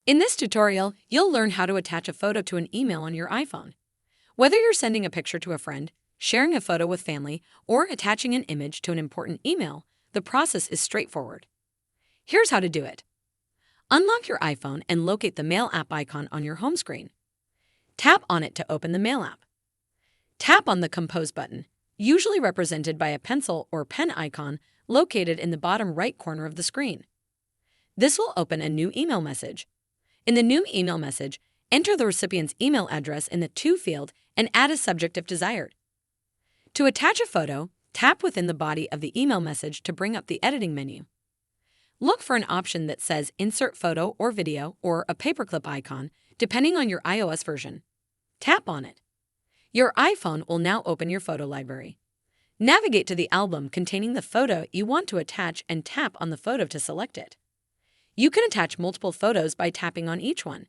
In this tutorial, you'll learn how to attach a photo to an email on your iPhone. Whether you're sending a picture to a friend, sharing a photo with family, or attaching an image to an important email, the process is straightforward. Here's how to do it. Unlock your iPhone and locate the Mail app icon on your home screen. Tap on it to open the Mail app. Tap on the Compose button, usually represented by a pencil or pen icon located in the bottom right corner of the screen. This will open a new email message. In the new email message, enter the recipient's email address in the To field and add a subject if desired. To attach a photo, tap within the body of the email message to bring up the editing menu. Look for an option that says Insert Photo or Video or a paperclip icon, depending on your iOS version. Tap on it. Your iPhone will now open your photo library. Navigate to the album containing the photo you want to attach and tap on the photo to select it. You can attach multiple photos by tapping on each one.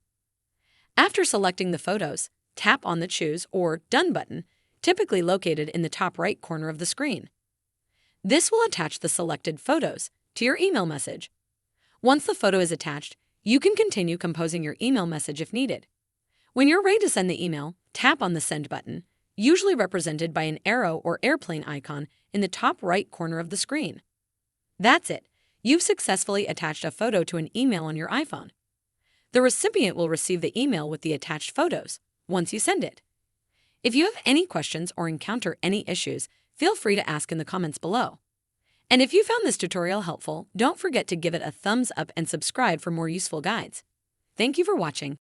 After selecting the photos, tap on the Choose or Done button, typically located in the top right corner of the screen. This will attach the selected photos to your email message. Once the photo is attached, you can continue composing your email message if needed. When you're ready to send the email, tap on the Send button, usually represented by an arrow or airplane icon in the top right corner of the screen. That's it. You've successfully attached a photo to an email on your iPhone. The recipient will receive the email with the attached photos once you send it. If you have any questions or encounter any issues, feel free to ask in the comments below. And if you found this tutorial helpful, don't forget to give it a thumbs up and subscribe for more useful guides. Thank you for watching.